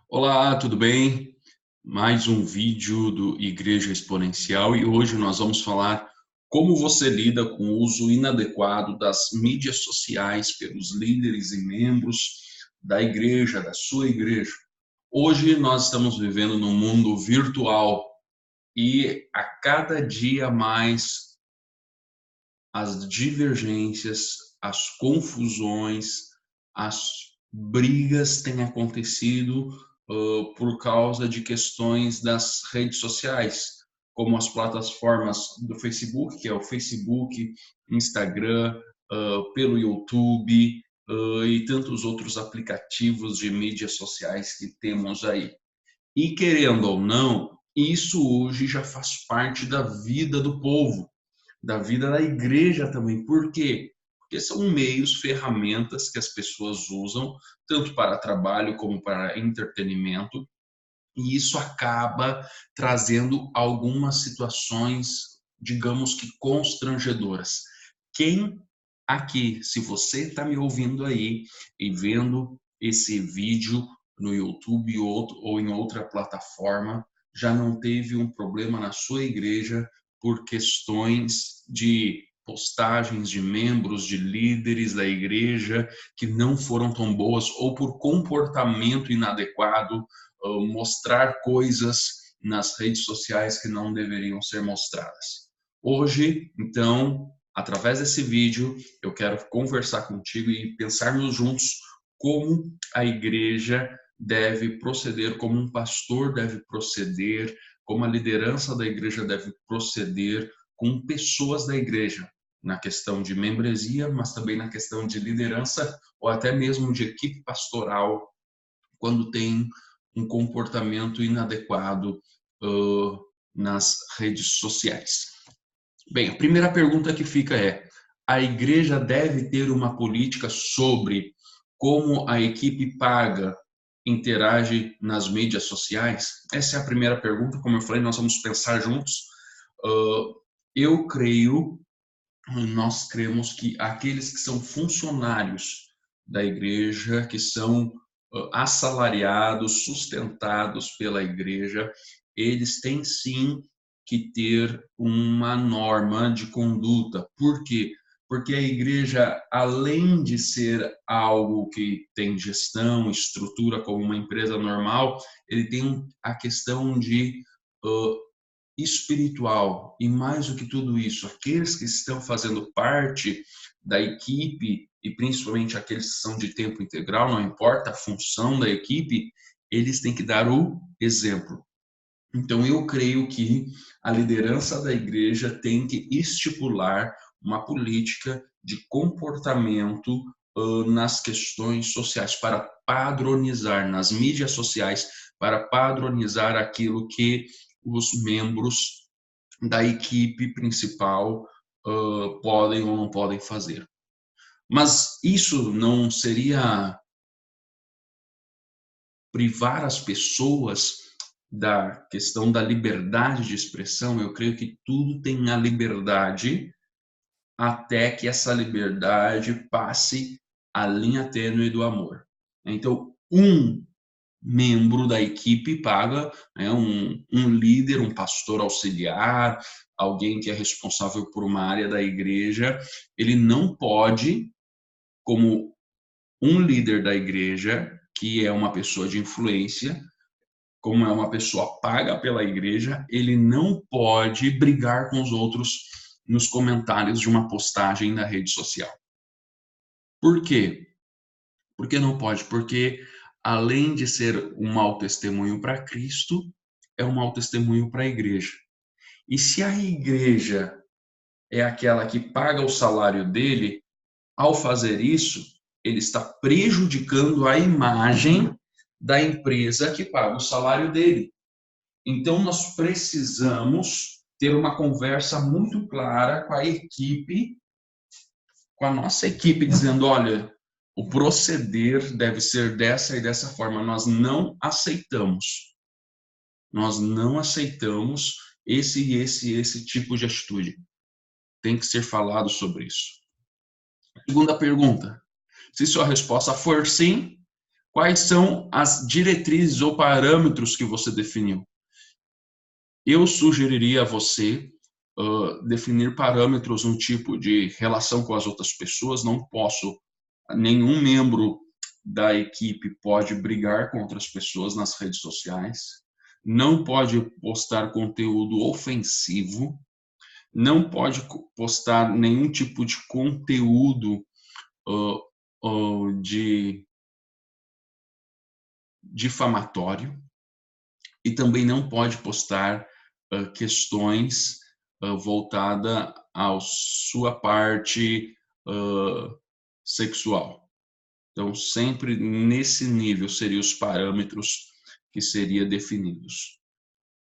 Olá, tudo bem? Mais um vídeo do Igreja Exponencial e hoje nós vamos falar como você lida com o uso inadequado das mídias sociais pelos líderes e membros da igreja, da sua igreja. Hoje nós estamos vivendo num mundo virtual e a cada dia mais as divergências, as confusões, as brigas têm acontecido por causa de questões das redes sociais, como as plataformas do Facebook, que é o Facebook, Instagram, pelo YouTube, e tantos outros aplicativos de mídias sociais que temos aí. E querendo ou não, isso hoje já faz parte da vida do povo, da vida da igreja também. Por quê? Porque são meios, ferramentas que as pessoas usam, tanto para trabalho como para entretenimento, e isso acaba trazendo algumas situações, digamos que constrangedoras. Quem aqui, se você está me ouvindo aí e vendo esse vídeo no YouTube ou em outra plataforma, já não teve um problema na sua igreja por questões de postagens de membros, de líderes da igreja que não foram tão boas ou por comportamento inadequado, mostrar coisas nas redes sociais que não deveriam ser mostradas. Hoje, então, através desse vídeo, eu quero conversar contigo e pensarmos juntos como a igreja deve proceder, como um pastor deve proceder, como a liderança da igreja deve proceder com pessoas da igreja, na questão de membresia, mas também na questão de liderança ou até mesmo de equipe pastoral, quando tem um comportamento inadequado nas redes sociais. Bem, a primeira pergunta que fica é: a igreja deve ter uma política sobre como a equipe paga interage nas mídias sociais? Essa é a primeira pergunta. Como eu falei, nós vamos pensar juntos. Eu creio, nós cremos que aqueles que são funcionários da igreja, que são assalariados, sustentados pela igreja, eles têm sim que ter uma norma de conduta. Por quê? Porque a igreja, além de ser algo que tem gestão, estrutura como uma empresa normal, ele tem a questão de espiritual. E mais do que tudo isso, aqueles que estão fazendo parte da equipe, e principalmente aqueles que são de tempo integral, não importa a função da equipe, eles têm que dar o exemplo. Então, eu creio que a liderança da igreja tem que estipular uma política de comportamento nas questões sociais, para padronizar nas mídias sociais, para padronizar aquilo que os membros da equipe principal podem ou não podem fazer. Mas isso não seria privar as pessoas da questão da liberdade de expressão? Eu creio que tudo tem a liberdade até que essa liberdade passe a linha tênue do amor. Então, um membro da equipe paga, né, um líder, um pastor auxiliar, alguém que é responsável por uma área da igreja, ele não pode, como um líder da igreja, que é uma pessoa de influência, como é uma pessoa paga pela igreja, ele não pode brigar com os outros nos comentários de uma postagem na rede social. Por quê? Por que não pode? Porque além de ser um mau testemunho para Cristo, é um mau testemunho para a igreja. E se a igreja é aquela que paga o salário dele, ao fazer isso, ele está prejudicando a imagem da empresa que paga o salário dele. Então, nós precisamos ter uma conversa muito clara com a equipe, com a nossa equipe, dizendo: olha, o proceder deve ser dessa e dessa forma. Nós não aceitamos esse tipo de atitude. Tem que ser falado sobre isso. Segunda pergunta: se sua resposta for sim, Quais são as diretrizes ou parâmetros que você definiu? Eu sugeriria a você definir parâmetros, um tipo de relação com as outras pessoas. Não posso, nenhum membro da equipe pode brigar com outras pessoas nas redes sociais, não pode postar conteúdo ofensivo, não pode postar nenhum tipo de conteúdo de difamatório, e também não pode postar questões voltada à sua parte sexual. Então, sempre nesse nível seriam os parâmetros que seriam definidos.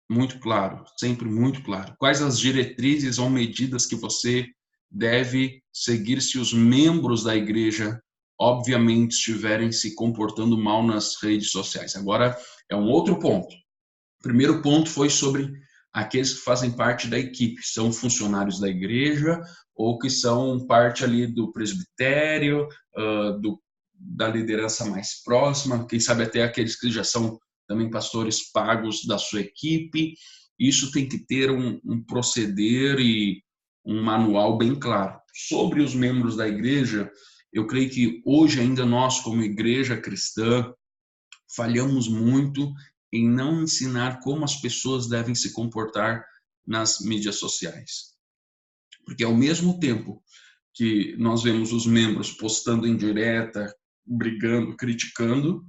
Muito claro, sempre muito claro. Quais as diretrizes ou medidas que você deve seguir se os membros da igreja, obviamente, estiverem se comportando mal nas redes sociais? Agora, é um outro ponto. O primeiro ponto foi sobre aqueles que fazem parte da equipe, são funcionários da igreja ou que são parte ali do presbitério, da liderança mais próxima, quem sabe até aqueles que já são também pastores pagos da sua equipe. Isso tem que ter um proceder e um manual bem claro. Sobre os membros da igreja, eu creio que hoje ainda nós, como igreja cristã, falhamos muito em não ensinar como as pessoas devem se comportar nas mídias sociais. Porque ao mesmo tempo que nós vemos os membros postando em direta, brigando, criticando,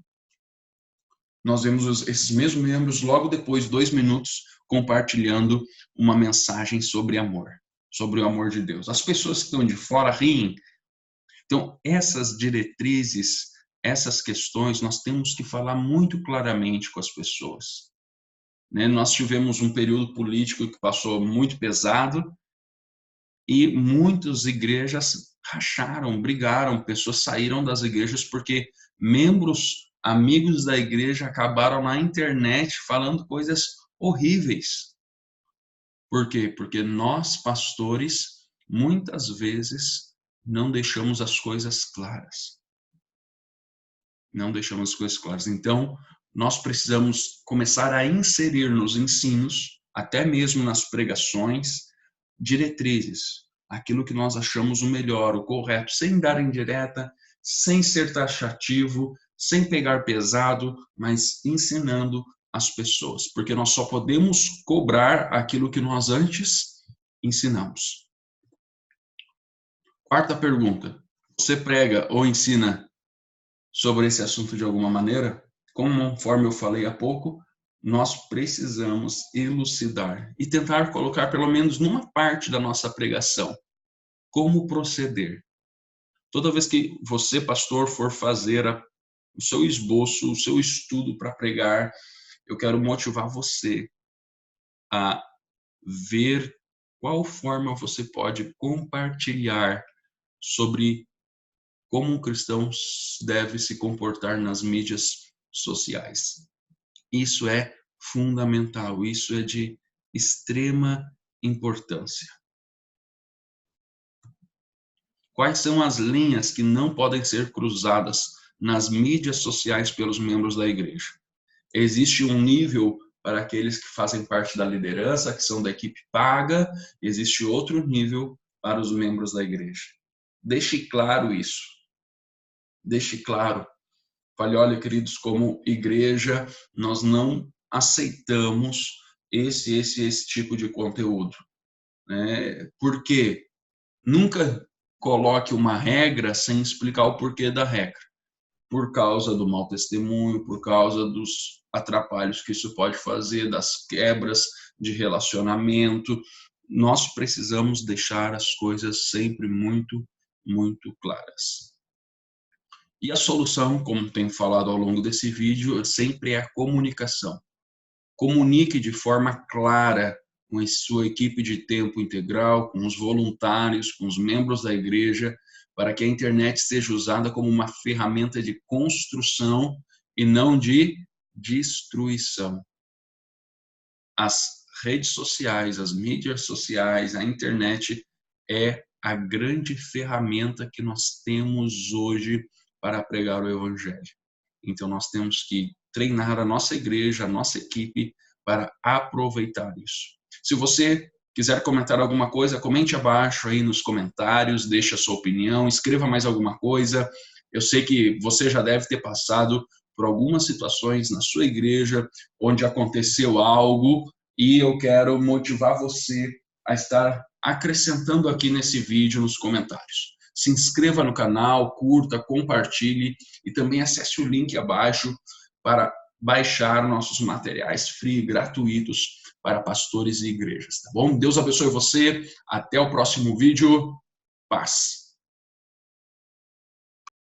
nós vemos esses mesmos membros logo depois, 2 minutos, compartilhando uma mensagem sobre amor, sobre o amor de Deus. As pessoas que estão de fora riem. Então, essas diretrizes, essas questões, nós temos que falar muito claramente com as pessoas. Nós tivemos um período político que passou muito pesado e muitas igrejas racharam, brigaram, pessoas saíram das igrejas porque membros, amigos da igreja acabaram na internet falando coisas horríveis. Por quê? Porque nós, pastores, muitas vezes não deixamos as coisas claras. Não deixamos as coisas claras. Então, nós precisamos começar a inserir nos ensinos, até mesmo nas pregações, diretrizes, aquilo que nós achamos o melhor, o correto, sem dar indireta, sem ser taxativo, sem pegar pesado, mas ensinando as pessoas, porque nós só podemos cobrar aquilo que nós antes ensinamos. Quarta pergunta: você prega ou ensina sobre esse assunto de alguma maneira? Conforme eu falei há pouco, nós precisamos elucidar e tentar colocar pelo menos numa parte da nossa pregação como proceder. Toda vez que você, pastor, for fazer o seu esboço, o seu estudo para pregar, eu quero motivar você a ver qual forma você pode compartilhar sobre como um cristão deve se comportar nas mídias sociais. Isso é fundamental, isso é de extrema importância. Quais são as linhas que não podem ser cruzadas nas mídias sociais pelos membros da igreja? Existe um nível para aqueles que fazem parte da liderança, que são da equipe paga, existe outro nível para os membros da igreja. Deixe claro isso. Deixe claro. Fale, olha, queridos, como igreja, nós não aceitamos esse tipo de conteúdo. Por quê? Nunca coloque uma regra sem explicar o porquê da regra. Por causa do mau testemunho, por causa dos atrapalhos que isso pode fazer, das quebras de relacionamento. Nós precisamos deixar as coisas sempre muito, muito claras. E a solução, como tenho falado ao longo desse vídeo, sempre é a comunicação. Comunique de forma clara com a sua equipe de tempo integral, com os voluntários, com os membros da igreja, para que a internet seja usada como uma ferramenta de construção e não de destruição. As redes sociais, as mídias sociais, a internet é a grande ferramenta que nós temos hoje para pregar o evangelho. Então nós temos que treinar a nossa igreja, a nossa equipe para aproveitar isso. Se você quiser comentar alguma coisa, comente abaixo aí nos comentários, deixe a sua opinião, escreva mais alguma coisa. Eu sei que você já deve ter passado por algumas situações na sua igreja onde aconteceu algo e eu quero motivar você a estar acrescentando aqui nesse vídeo nos comentários. Se inscreva no canal, curta, compartilhe e também acesse o link abaixo para baixar nossos materiais free, gratuitos para pastores e igrejas, tá bom? Deus abençoe você, até o próximo vídeo, paz!